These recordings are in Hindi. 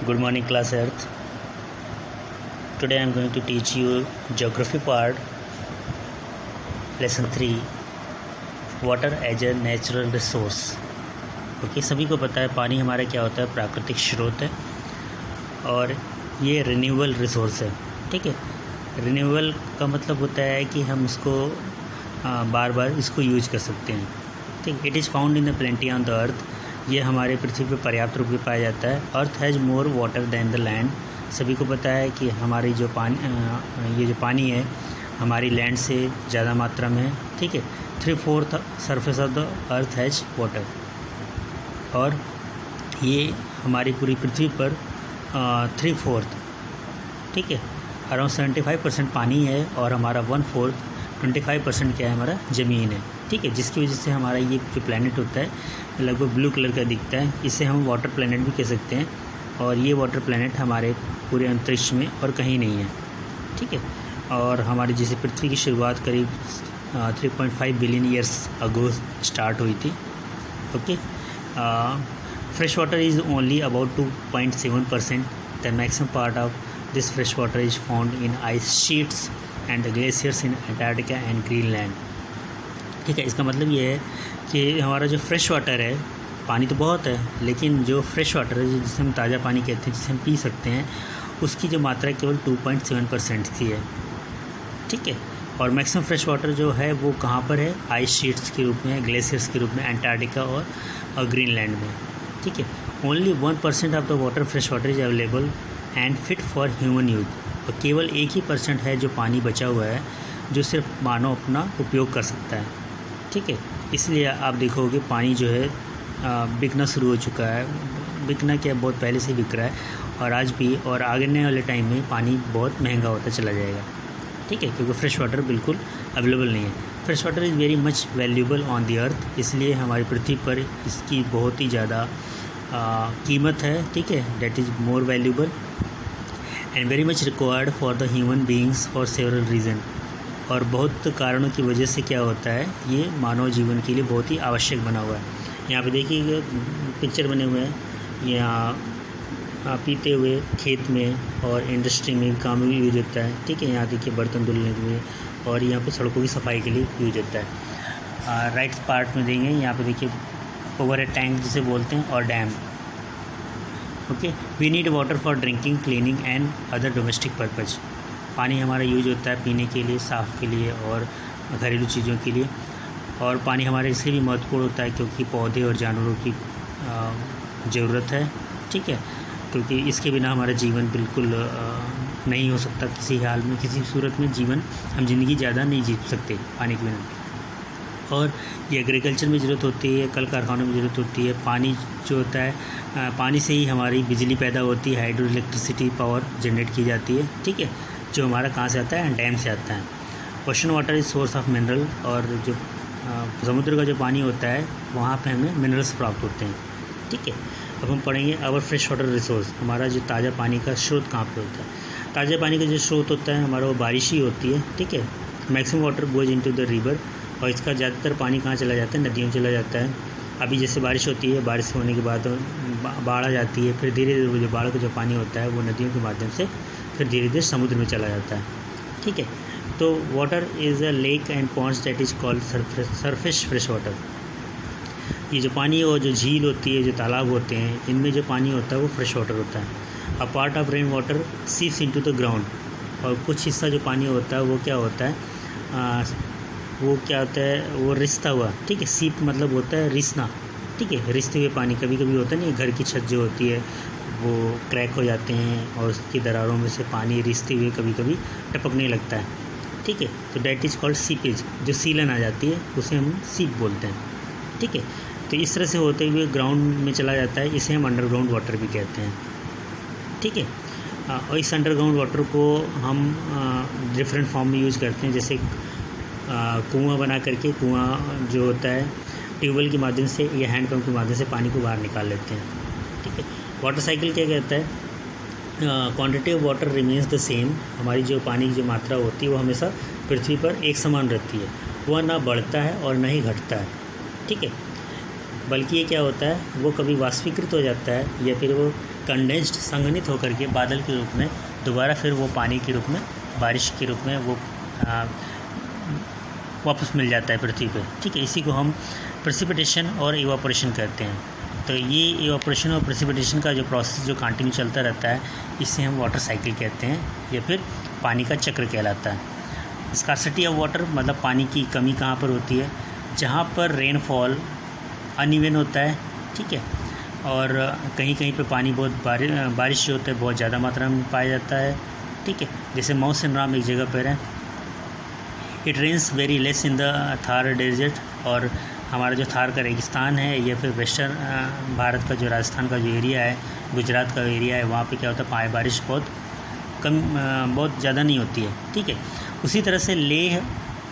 Good morning, class Earth. Today I am going to teach you geography part, lesson 3, water as a natural resource. Okay, सभी को पता है पानी हमारा क्या होता है, प्राकृतिक स्रोत है और ये रिन्यूएबल रिसोर्स है. ठीक है, रिन्यूएबल का मतलब होता है कि हम इसको बार बार इसको यूज कर सकते हैं. ठीक, it is found in the plenty on the earth. ये हमारे पृथ्वी पर पर्याप्त रूप में पाया जाता है. Earth has more water than the land. सभी को पता है कि हमारी जो पानी ये जो पानी है हमारी लैंड से ज़्यादा मात्रा में है. ठीक है, 3/4 surface of the earth has water. और ये हमारी पूरी पृथ्वी पर 3/4, ठीक है, अराउंड 75% पानी है और हमारा 1/4 25% क्या है, हमारा ज़मीन है. ठीक है, जिसकी वजह से हमारा ये जो प्लैनेट होता है लगभग ब्लू कलर का दिखता है. इसे हम वाटर प्लैनेट भी कह सकते हैं. और ये वाटर प्लैनेट हमारे पूरे अंतरिक्ष में और कहीं नहीं है. ठीक है, और हमारी जैसे पृथ्वी की शुरुआत करीब 3.5 बिलियन ईयर्स अगो स्टार्ट हुई थी. Okay, fresh water is only about 2.7%. The maximum part of this fresh water is found in ice sheets and the glaciers in Antarctica and Greenland. ठीक है, इसका मतलब ये है कि हमारा जो फ्रेश वाटर है, पानी तो बहुत है लेकिन जो फ्रेश वाटर है जिसे हम ताज़ा पानी कहते हैं, जिसे हम पी सकते हैं, उसकी जो मात्रा केवल 2.7% की है. ठीक है, और मैक्सिमम फ्रेश वाटर जो है वो कहाँ पर है, आइस शीट्स के रूप में, ग्लेशियर्स के रूप में, अंटार्कटिका और ग्रीनलैंड में. ठीक है, only 1% of the water fresh water is available and fit for human use. और केवल 1% है जो पानी बचा हुआ है जो सिर्फ मानव अपना उपयोग कर सकता है. ठीक है, इसलिए आप देखोगे पानी जो है बिकना शुरू हो चुका है. बिकना क्या, बहुत पहले से बिक रहा है और आज भी और आने वाले टाइम में पानी बहुत महंगा होता चला जाएगा. ठीक है, क्योंकि फ्रेश वाटर बिल्कुल अवेलेबल नहीं है. Fresh water is very much valuable on the earth. इसलिए हमारी पृथ्वी पर इसकी बहुत ही ज़्यादा कीमत है. ठीक है, that is more valuable and very much required for the human beings for several reason. और बहुत कारणों की वजह से क्या होता है, ये मानव जीवन के लिए बहुत ही आवश्यक बना हुआ है. यहाँ पे देखिए पिक्चर बने हुए हैं, यहाँ पीते हुए खेत में और इंडस्ट्री में काम में यूज होता है. ठीक है, यहाँ देखिए बर्तन धुलने के लिए और यहाँ पे सड़कों की सफाई के लिए यूज होता है. राइट पार्ट में देंगे, यहाँ पे देखिए ओवर हेड टैंक जिसे बोलते हैं और dam. Okay, we need water for drinking, cleaning and other domestic purpose. पानी हमारा यूज होता है पीने के लिए, साफ़ के लिए और घरेलू चीज़ों के लिए. और पानी हमारे इसलिए भी महत्वपूर्ण होता है क्योंकि पौधे और जानवरों की ज़रूरत है. ठीक है, क्योंकि इसके बिना हमारा जीवन बिल्कुल नहीं हो सकता. किसी हाल में, किसी सूरत में जीवन, हम ज़िंदगी ज़्यादा नहीं जी सकते पानी के बिना. और ये एग्रीकल्चर में ज़रूरत होती है, कल कारखानों में ज़रूरत होती है. पानी जो होता है, पानी से ही हमारी बिजली पैदा होती है, हाइड्रो इलेक्ट्रिसिटी पावर जनरेट की जाती है. ठीक है, जो हमारा कहाँ से आता है, डैम से आता है. Ocean water is source of mineral. और जो समुद्र का जो पानी होता है वहाँ पे हमें मिनरल्स प्राप्त होते हैं. ठीक है, अब हम पढ़ेंगे आवर फ्रेश वाटर रिसोर्स. हमारा जो ताज़ा पानी का स्रोत कहाँ पे होता है. ताज़ा पानी का जो स्रोत होता है हमारा वो बारिश ही होती है. ठीक है, maximum water goes into the river. और इसका ज़्यादातर पानी कहाँ चला जाता है, नदियों में चला जाता है. अभी जैसे बारिश होती है, बारिश होने के बाद बाढ़ आ जाती है, फिर धीरे धीरे जो बाढ़ का जो पानी होता है वो नदियों के माध्यम से फिर धीरे धीरे समुद्र में चला जाता है. ठीक है, तो water is a lake and ponds that is called surface fresh water. ये जो पानी और जो झील होती है, जो तालाब होते हैं, इनमें जो पानी होता है वो फ्रेश वाटर होता है. A part of rain water seeps into the ground. और कुछ हिस्सा जो पानी होता है वो क्या होता है, वो क्या होता है, वो रिसता हुआ. ठीक है, सीप मतलब होता है रिसना. ठीक है, रिसते हुए पानी. कभी कभी होता है नहीं, घर की छत जो होती है वो क्रैक हो जाते हैं और उसकी दरारों में से पानी रिसते हुए कभी कभी टपकने लगता है. ठीक है, तो डैट इज़ कॉल्ड सीपेज. जो सीलन आ जाती है उसे हम सीप बोलते हैं. ठीक है, तो इस तरह से होते हुए ग्राउंड में चला जाता है. इसे हम अंडरग्राउंड वाटर भी कहते हैं. ठीक है, और इस अंडरग्राउंड वाटर को हम डिफरेंट फॉर्म में यूज़ करते हैं. जैसे कुआं बना करके, कुआं जो होता है ट्यूबवेल के माध्यम से या हैंडपम्प के माध्यम से पानी को बाहर निकाल लेते हैं. ठीक है, वाटर साइकिल क्या कहता है, quantity of water remains the same. हमारी जो पानी की जो मात्रा होती है वो हमेशा पृथ्वी पर एक समान रहती है. वह ना बढ़ता है और ना ही घटता है. ठीक है, बल्कि ये क्या होता है, वो कभी वाष्पीकृत हो जाता है या फिर वो कंडेंस्ड संघनित होकर के बादल के रूप में दोबारा फिर वो पानी के रूप में, बारिश के रूप में वो वापस मिल जाता है पृथ्वी पे। ठीक है, इसी को हम प्रेसिपिटेशन और इवापोरेशन कहते हैं। तो ये इवापोरेशन और प्रेसिपिटेशन का जो प्रोसेस जो कंटिन्यू चलता रहता है, इसे हम वाटर साइकिल कहते हैं या फिर पानी का चक्र कहलाता है। स्कार्सिटी ऑफ वाटर मतलब पानी की कमी कहाँ पर होती है, जहाँ पर रेनफॉल अनइवन होता है। ठीक है, और कहीं कहीं पे पानी बहुत बारिश जो होता है बहुत ज़्यादा मात्रा में पाया जाता है। ठीक है, जैसे मौसम राम एक जगह पर है। It rains very less in the Thar desert, और हमारा जो थार का रेगिस्तान है या फिर वेस्टर्न भारत का जो राजस्थान का जो एरिया है, गुजरात का एरिया है, वहाँ पे क्या होता है बारिश बहुत कम, बहुत ज़्यादा नहीं होती है। ठीक है, उसी तरह से लेह,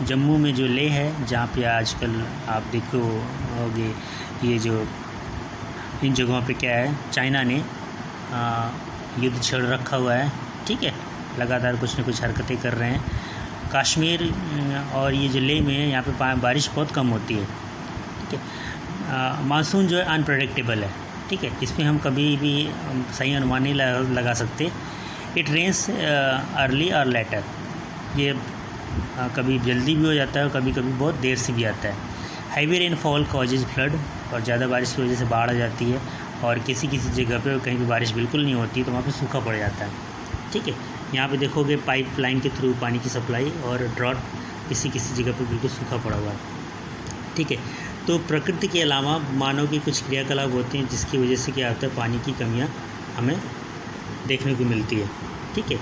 जम्मू में जो लेह है, जहाँ पे आजकल आप देखोगे ये जो इन जगहों पे क्या है, चाइना ने युद्ध छेड़ रखा हुआ है। ठीक है, लगातार कुछ न कुछ हरकतें कर रहे हैं। कश्मीर और ये जो लेह में है, यहाँ पे बारिश बहुत कम होती है। ठीक है, मानसून जो है अनप्रेडिक्टेबल है। ठीक है, इसमें हम कभी भी सही अनुमान नहीं लगा सकते। इट रेन्स अर्ली और लेटर, ये कभी जल्दी भी हो जाता है और कभी कभी बहुत देर से भी आता है। हैवी रेनफॉल कॉजेज फ्लड, और ज़्यादा बारिश की वजह से बाढ़ आ जाती है, और किसी किसी जगह पे कहीं भी बारिश बिल्कुल नहीं होती तो वहाँ पे सूखा पड़ जाता है। ठीक है, यहाँ पे देखोगे पाइप लाइन के थ्रू पानी की सप्लाई, और ड्रॉट किसी किसी जगह पे बिल्कुल सूखा पड़ा हुआ है। ठीक है, तो प्रकृति के अलावा मानव की कुछ क्रियाकलाप होते हैं जिसकी वजह से क्या होता है, पानी की कमियाँ हमें देखने को मिलती है। ठीक है,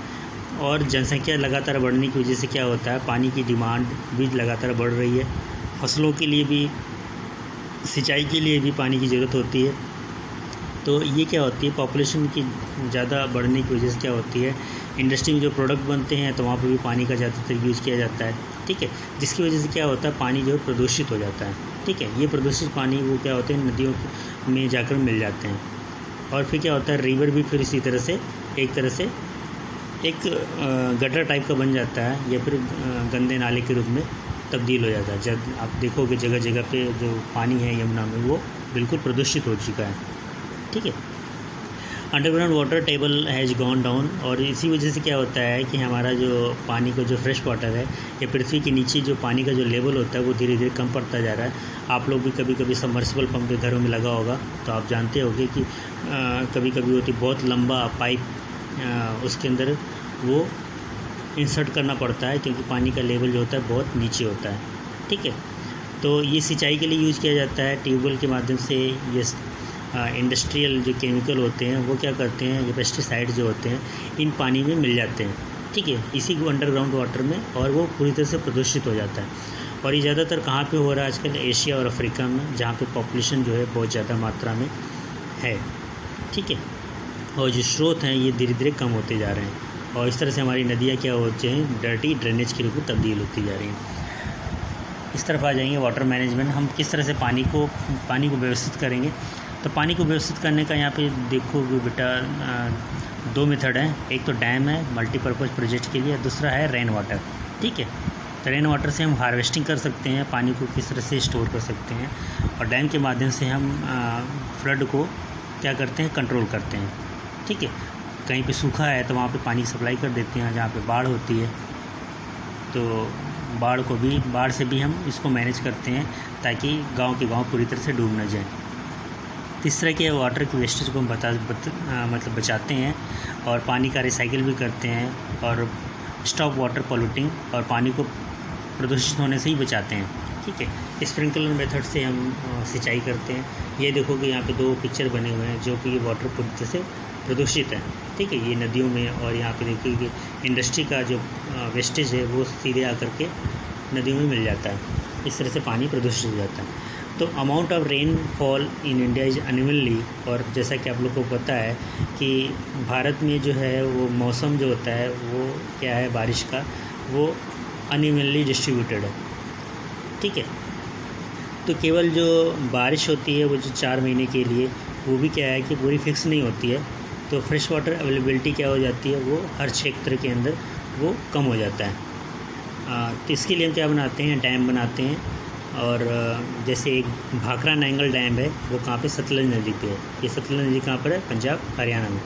और जनसंख्या लगातार बढ़ने की वजह से क्या होता है, पानी की डिमांड भी लगातार बढ़ रही है। फसलों के लिए भी, सिंचाई के लिए भी पानी की ज़रूरत होती है। तो ये क्या होती है, पॉपुलेशन की ज़्यादा बढ़ने की वजह से क्या होती है, इंडस्ट्री में जो प्रोडक्ट बनते हैं तो वहाँ पर भी पानी का ज़्यादातर यूज़ किया जाता है। ठीक है, जिसकी वजह से क्या होता है, पानी जो है प्रदूषित हो जाता है। ठीक है, ये प्रदूषित पानी वो क्या होते हैं, नदियों में जाकर मिल जाते हैं, और फिर क्या होता है, रिवर भी फिर इसी तरह से एक गटर टाइप का बन जाता है या फिर गंदे नाले के रूप में तब्दील हो जाता है। जब आप देखोगे जगह जगह पे जो पानी है यमुना में, वो बिल्कुल प्रदूषित हो चुका है। ठीक है, underground water table has gone down, और इसी वजह से क्या होता है कि हमारा जो पानी का जो फ्रेश वाटर है या पृथ्वी के नीचे जो पानी का जो लेवल होता है वो धीरे धीरे कम पड़ता जा रहा है। आप लोग भी कभी कभी सबमर्सिबल पंप के घरों में लगा होगा तो आप जानते होंगे कि कभी कभी होती बहुत लंबा पाइप, उसके अंदर वो इंसर्ट करना पड़ता है क्योंकि पानी का लेवल जो होता है बहुत नीचे होता है। ठीक है, तो ये सिंचाई के लिए यूज़ किया जाता है ट्यूबवेल के माध्यम से। ये इंडस्ट्रियल जो केमिकल होते हैं वो क्या करते हैं, ये पेस्टिसाइड जो होते हैं इन पानी में मिल जाते हैं। ठीक है, इसी को अंडरग्राउंड वाटर में, और वो पूरी तरह से प्रदूषित हो जाता है। और ये ज़्यादातर कहाँ पे हो रहा है आजकल, एशिया और अफ्रीका में, जहाँ पे पॉपुलेशन जो है बहुत ज़्यादा मात्रा में है। ठीक है, और जो स्रोत हैं ये धीरे धीरे कम होते जा रहे हैं, और इस तरह से हमारी नदियाँ क्या होती हैं, डर्टी ड्रेनेज के रूप में तब्दील होती जा रही हैं। इस तरफ आ जाएंगे वाटर मैनेजमेंट, हम किस तरह से पानी को व्यवस्थित करेंगे। तो पानी को व्यवस्थित करने का यहाँ पे देखो बेटा, दो मेथड हैं। एक तो डैम है मल्टीपर्पज़ प्रोजेक्ट के लिए, दूसरा है रेन वाटर। ठीक है, तो रेन वाटर से हम हार्वेस्टिंग कर सकते हैं, पानी को किस तरह से स्टोर कर सकते हैं, और डैम के माध्यम से हम फ्लड को क्या करते हैं, कंट्रोल करते हैं। ठीक है, कहीं पे सूखा है तो वहाँ पे पानी सप्लाई कर देते हैं, जहाँ पे बाढ़ होती है तो बाढ़ से भी हम इसको मैनेज करते हैं ताकि गांव के गांव पूरी तरह से डूब न जाए। इस तरह के वाटर की वेस्टेज को हम मतलब बचाते हैं, और पानी का रिसाइकिल भी करते हैं, और स्टॉप वाटर पॉल्यूटिंग, और पानी को प्रदूषित होने से ही बचाते हैं। ठीक है, स्प्रिंकलर मेथड से हम सिंचाई करते हैं। ये देखो कि यहाँ पे दो पिक्चर बने हुए हैं जो कि ये वाटर पूरी तरह से प्रदूषित है। ठीक है, ये नदियों में, और यहाँ पे देखिए कि इंडस्ट्री का जो वेस्टेज है वो सीधे आकर के नदियों में मिल जाता है। इस तरह से पानी प्रदूषित हो जाता है। तो amount of rainfall in India is unevenly, और जैसा कि आप लोग को पता है कि भारत में जो है वो मौसम जो होता है वो क्या है, बारिश का, वो अनइवनली डिस्ट्रीब्यूटेड है। ठीक है, तो केवल जो बारिश होती है वो जो 4 महीने के लिए, वो भी क्या है कि पूरी फिक्स नहीं होती है। तो फ्रेश वाटर अवेलेबिलिटी क्या हो जाती है, वो हर क्षेत्र के अंदर वो कम हो जाता है। तो इसके लिए हम क्या बनाते हैं, डैम बनाते हैं, और जैसे एक भाखड़ा नांगल डैम है वो कहाँ पे, सतलज नदी पे है। ये सतलज नदी कहाँ पर है, पंजाब हरियाणा में।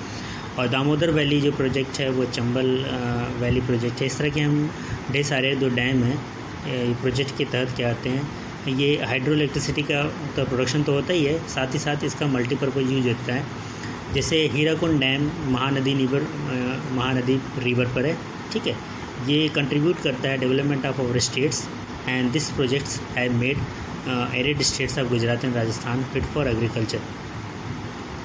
और दामोदर वैली जो प्रोजेक्ट है वो चंबल वैली प्रोजेक्ट है। इस तरह के हम ढेर सारे जो डैम हैं ये प्रोजेक्ट के तहत क्या आते हैं। ये हाइड्रो इलेक्ट्रिसिटी का तो प्रोडक्शन तो होता ही है, साथ ही साथ इसका मल्टीपर्पज़ यूज होता है। जैसे हीराकुंड डैम महानदी रिवर पर है, ठीक है। ये कंट्रीब्यूट करता है development of our states and this projects have made arid states of Gujarat and Rajasthan fit for agriculture,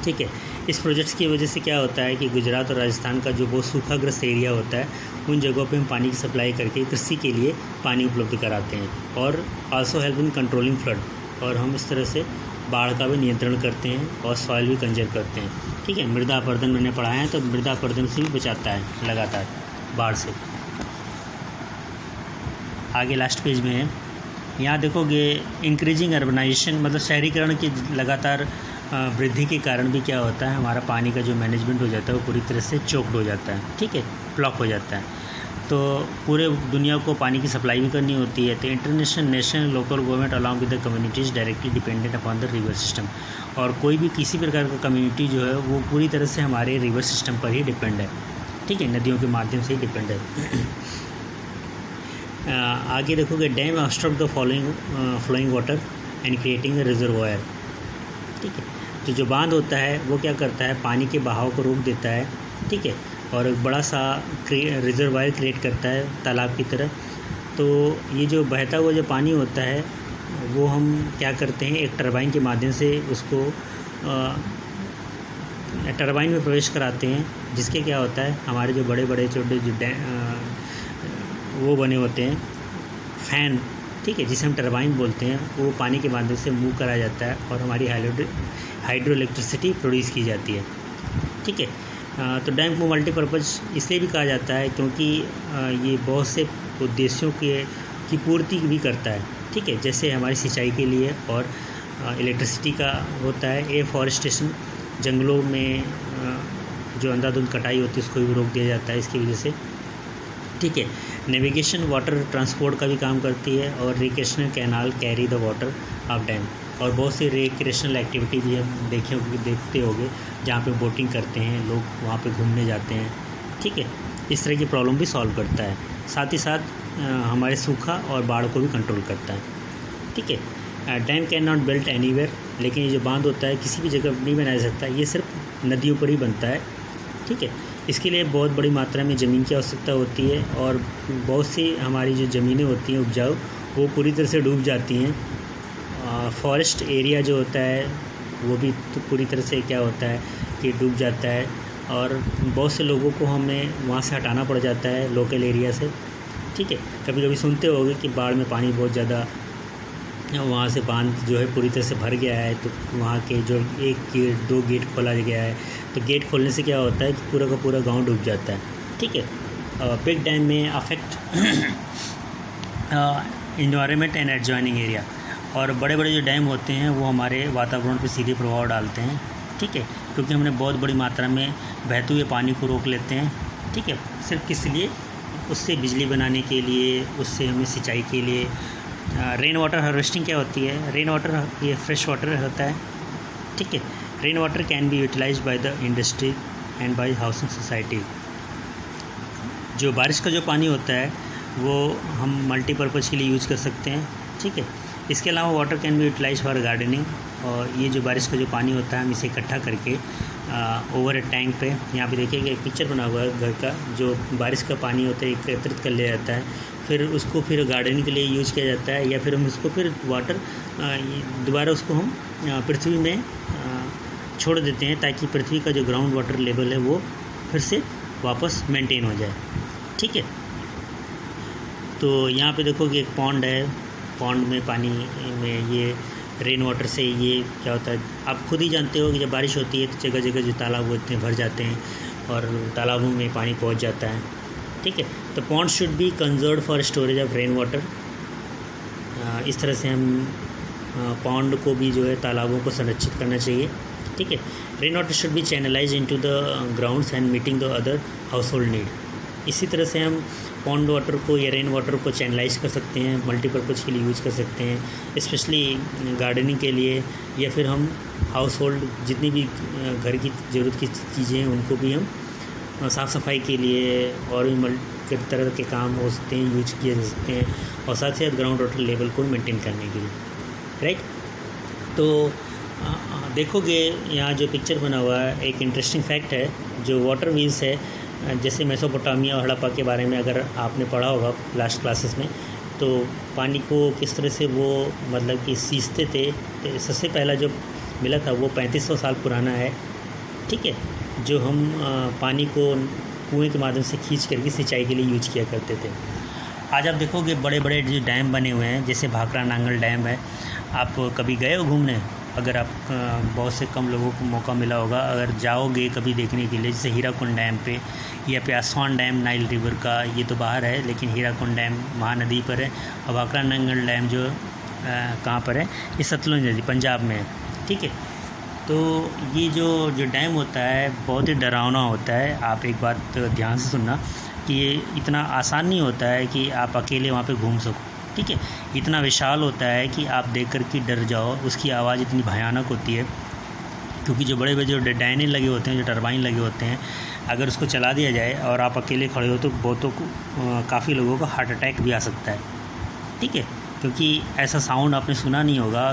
ठीक है। इस प्रोजेक्ट्स की वजह से क्या होता है कि गुजरात और राजस्थान का जो बहुत सूखाग्रस्त एरिया होता है उन जगहों पे हम पानी की सप्लाई करके कृषि के लिए पानी उपलब्ध कराते हैं। और also help in controlling flood, और हम इस तरह से बाढ़ का भी नियंत्रण करते हैं और सॉइल भी कंजर्व करते हैं, ठीक है। मृदा अपरदन मैंने पढ़ाया है, तो मृदा अपरदन से भी बचाता है लगातार बाढ़ से। आगे लास्ट पेज में है, यहाँ देखोगे इंक्रीजिंग अर्बनाइजेशन, मतलब शहरीकरण की लगातार वृद्धि के कारण भी क्या होता है, हमारा पानी का जो मैनेजमेंट हो जाता है वो पूरी तरह से चोक्ड हो जाता है, ठीक है, ब्लॉक हो जाता है। तो पूरे दुनिया को पानी की सप्लाई भी करनी होती है, तो international, national, local government along with the communities directly dependent upon the river system. और कोई भी किसी प्रकार का कम्युनिटी जो है वो पूरी तरह से हमारे रिवर सिस्टम पर ही डिपेंड है, ठीक है, नदियों के माध्यम से ही डिपेंड है। आगे देखोगे, dam obstruct the flowing water and creating a reservoir, ठीक है। तो जो बांध होता है वो क्या करता है, पानी के बहाव को रोक देता है, ठीक है, और एक बड़ा सा रिजर्वायर क्रिएट करता है तालाब की तरह। तो ये जो बहता हुआ जो पानी होता है वो हम क्या करते हैं, एक टरबाइन के माध्यम से उसको टरबाइन में प्रवेश कराते हैं, जिसके क्या होता है, हमारे जो बड़े बड़े छोटे जो वो बने होते हैं फ़ैन, ठीक है, जिसे हम टरबाइन बोलते हैं, वो पानी के माध्यम से मूव करा जाता है और हमारी हाइड्रो इलेक्ट्रिसिटी प्रोड्यूस की जाती है, ठीक है। तो डैम को मल्टीपर्पज़ इसलिए भी कहा जाता है क्योंकि ये बहुत से उद्देश्यों की पूर्ति भी करता है, ठीक है, जैसे हमारी सिंचाई के लिए, और इलेक्ट्रिसिटी का होता है। एफॉरेस्टेशन, जंगलों में जो अंधाधुंध कटाई होती है उसको भी रोक दिया जाता है इसकी वजह से, ठीक है। नेविगेशन, वाटर ट्रांसपोर्ट का भी काम करती है, और recreational canal carry the water of dam. और बहुत सी रिक्रिएशनल एक्टिविटी भी हम देखते होंगे जहाँ पे बोटिंग करते हैं लोग, वहाँ पे घूमने जाते हैं, ठीक है। इस तरह की प्रॉब्लम भी सॉल्व करता है, साथ ही साथ हमारे सूखा और बाढ़ को भी कंट्रोल करता है, ठीक है। Dam can not built anywhere, लेकिन ये जो बांध होता है किसी भी जगह नहीं बनाया जा सकता, ये सिर्फ नदियों पर ही बनता है, ठीक है। इसके लिए बहुत बड़ी मात्रा में ज़मीन की आवश्यकता होती है, और बहुत सी हमारी जो ज़मीनें होती हैं उपजाऊ वो पूरी तरह से डूब जाती हैं। फॉरेस्ट एरिया जो होता है वो भी तो पूरी तरह से क्या होता है कि डूब जाता है, और बहुत से लोगों को हमें वहाँ से हटाना पड़ जाता है लोकल एरिया से, ठीक है। कभी कभी सुनते होंगे कि बाढ़ में पानी बहुत ज़्यादा, वहाँ से बांध जो है पूरी तरह से भर गया है, तो वहाँ के जो 1-2 गेट खोला गया है, तो गेट खोलने से क्या होता है कि पूरा का पूरा गांव डूब जाता है, ठीक है। बिग डैम में affect environment and adjoining area, और बड़े बड़े जो डैम होते हैं वो हमारे वातावरण पर सीधे प्रभाव डालते हैं, ठीक है, क्योंकि हमने बहुत बड़ी मात्रा में बहते हुए पानी को रोक लेते हैं, ठीक है। सिर्फ किस लिए, उससे बिजली बनाने के लिए, उससे हमें सिंचाई के लिए। रेन वाटर हार्वेस्टिंग क्या होती है, रेन वाटर ये फ्रेश वाटर होता है, ठीक है। Rain water can be utilized by the industry and by housing society. जो बारिश का जो पानी होता है वो हम मल्टीपर्पज़ के लिए यूज़ कर सकते हैं, ठीक है। इसके अलावा water can be utilize for gardening, और ये जो बारिश का जो पानी होता है हम इसे इकट्ठा करके ओवर ए टैंक पे, यहाँ पे देखिए एक पिक्चर बना हुआ है घर का, जो बारिश का पानी होता है एकत्रित कर लिया जाता है, फिर उसको फिर गार्डनिंग के लिए यूज किया जाता है, या फिर हम उसको फिर वाटर दोबारा उसको हम पृथ्वी में छोड़ देते हैं, ताकि पृथ्वी का जो ग्राउंड वाटर लेवल है वो फिर से वापस मेंटेन हो जाए, ठीक है। तो यहाँ पे देखो कि एक पॉन्ड है, पॉन्ड में पानी में ये रेन वाटर से ये क्या होता है, आप खुद ही जानते हो कि जब बारिश होती है तो जगह जगह जो तालाब होते हैं भर जाते हैं और तालाबों में पानी पहुंच जाता है, ठीक है। तो pond should be conserve for storage of rain water. इस तरह से हम पॉन्ड को भी जो है तालाबों को संरक्षित करना चाहिए, ठीक है। Rain water should be channelize into the grounds and meeting the other household need. इसी तरह से हम पॉन्ड वाटर को या रेन वाटर को चैनलाइज कर सकते हैं, मल्टीपर्पज़ के लिए यूज़ कर सकते हैं, स्पेशली गार्डनिंग के लिए, या फिर हम हाउस होल्ड जितनी भी घर की ज़रूरत की चीज़ें हैं उनको भी हम साफ़ सफाई के लिए और भी कई तरह के काम हो सकते हैं, यूज किए जा सकते हैं, और साथ ही साथ ग्राउंड वाटर लेवल को मेंटेन करने के लिए, राइट। तो देखोगे यहाँ जो पिक्चर बना हुआ है, एक इंटरेस्टिंग फैक्ट है, जो वाटर व्हील्स है, जैसे मेसोपोटामिया और हड़प्पा के बारे में अगर आपने पढ़ा होगा लास्ट क्लासेस में, तो पानी को किस तरह से वो मतलब कि सींचते थे। तो सबसे पहला जो मिला था वो 3500 साल पुराना है, ठीक है, जो हम पानी को कुएं के माध्यम से खींच करके सिंचाई के लिए यूज किया करते थे। आज आप देखोगे बड़े बड़े जो डैम बने हुए हैं, जैसे भाखड़ा नांगल डैम है, आप कभी गए हो घूमने? अगर आप बहुत से कम लोगों को मौका मिला होगा, अगर जाओगे कभी देखने के लिए, जैसे हीराकुंड डैम पे या फिर आसवान डैम नाइल रिवर का, ये तो बाहर है, लेकिन हीराकुंड डैम महानदी पर है, और भाखड़ा नांगल डैम जो कहाँ पर है, ये सतलुज नदी पंजाब में है, ठीक है। तो ये जो डैम होता है बहुत ही डरावना होता है। आप एक बात ध्यान से सुनना कि ये इतना आसान नहीं होता है कि आप अकेले वहाँ पे घूम सको, ठीक है। इतना विशाल होता है कि आप देख कर के डर जाओ, उसकी आवाज़ इतनी भयानक होती है, क्योंकि जो बड़े बड़े जो डायने लगे होते हैं, जो टरबाइन लगे होते हैं, अगर उसको चला दिया जाए और आप अकेले खड़े हो तो बहुतों को काफ़ी लोगों को हार्ट अटैक भी आ सकता है, ठीक है, क्योंकि ऐसा साउंड आपने सुना नहीं होगा।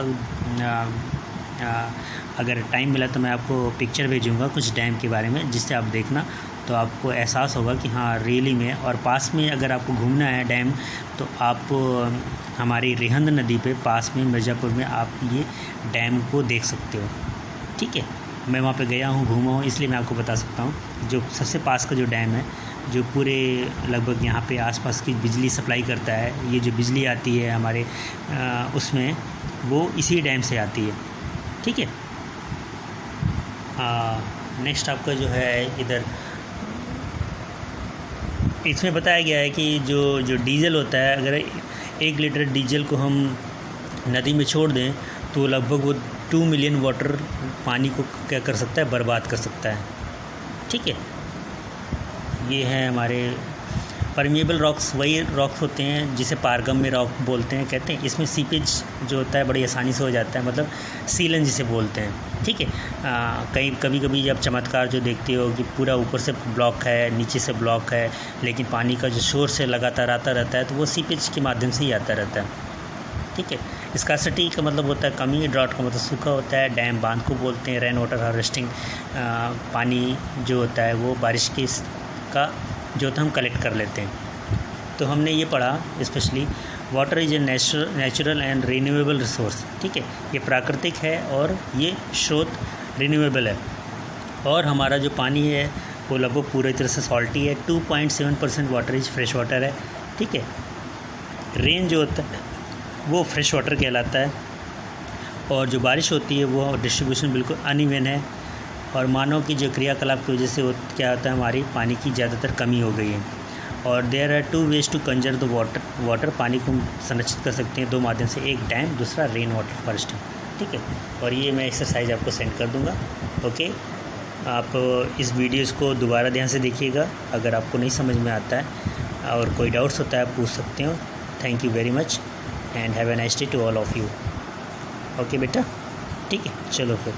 अगर टाइम मिला तो मैं आपको पिक्चर भेजूँगा कुछ डैम के बारे में, जिससे आप देखना, तो आपको एहसास होगा कि हाँ रियली में। और पास में अगर आपको घूमना है डैम, तो आप हमारी रिहंद नदी पे पास में मिर्ज़ापुर में आप ये डैम को देख सकते हो, ठीक है। मैं वहाँ पे गया हूँ, घूमा हूँ, इसलिए मैं आपको बता सकता हूँ। जो सबसे पास का जो डैम है, जो पूरे लगभग यहाँ पे आसपास की बिजली सप्लाई करता है, ये जो बिजली आती है हमारे उसमें, वो इसी डैम से आती है, ठीक है। नेक्स्ट आपका जो है इधर इसमें बताया गया है कि जो डीजल होता है, अगर 1 लीटर डीजल को हम नदी में छोड़ दें तो लगभग वो 2 मिलियन वाटर पानी को क्या कर सकता है, बर्बाद कर सकता है, ठीक है। ये हैं हमारे परमिएबल रॉक्स, वही रॉक्स होते हैं जिसे पारगम में रॉक बोलते हैं, कहते हैं। इसमें सीपेज जो होता है बड़ी आसानी से हो जाता है, मतलब सीलन जिसे बोलते हैं, ठीक है। कभी कभी जब चमत्कार जो देखते हो कि पूरा ऊपर से ब्लॉक है, नीचे से ब्लॉक है, लेकिन पानी का जो सोर्स है लगातार आता रहता है, तो वो सीपेज के माध्यम से ही आता रहता है, ठीक है। स्कार्सिटी का मतलब होता है कमी, ड्रॉट का मतलब सूखा होता है, डैम बांध को बोलते हैं, रेन वाटर हार्वेस्टिंग पानी जो होता है वो बारिश के का जो होता है हम कलेक्ट कर लेते हैं। तो हमने ये पढ़ा specially water is a natural and renewable resource, ठीक है। ये प्राकृतिक है और ये स्रोत रिन्यूएबल है, और हमारा जो पानी है वो लगभग पूरी तरह से सॉल्टी है। 2.7% वाटर इज फ्रेश वाटर है, ठीक है। रेन जो होता है वो फ्रेश वाटर कहलाता है, और जो बारिश होती है वो डिस्ट्रीब्यूशन बिल्कुल अनइवन है, और मानव की जो क्रियाकलाप की वजह से क्या होता है, हमारी पानी की ज़्यादातर कमी हो गई है। और there are 2 ways to conserve the water, पानी को संरक्षित कर सकते हैं 2 माध्यम से, एक डैम, दूसरा रेन वाटर हार्वेस्टिंग, ठीक है। और ये मैं एक्सरसाइज आपको सेंड कर दूँगा, ओके। आप इस वीडियोस को दोबारा ध्यान से देखिएगा, अगर आपको नहीं समझ में आता है और कोई डाउट्स होता है आप पूछ सकते हो। Thank you very much and have a nice day to all of you, okay बेटा, ठीक है। चलो फिर।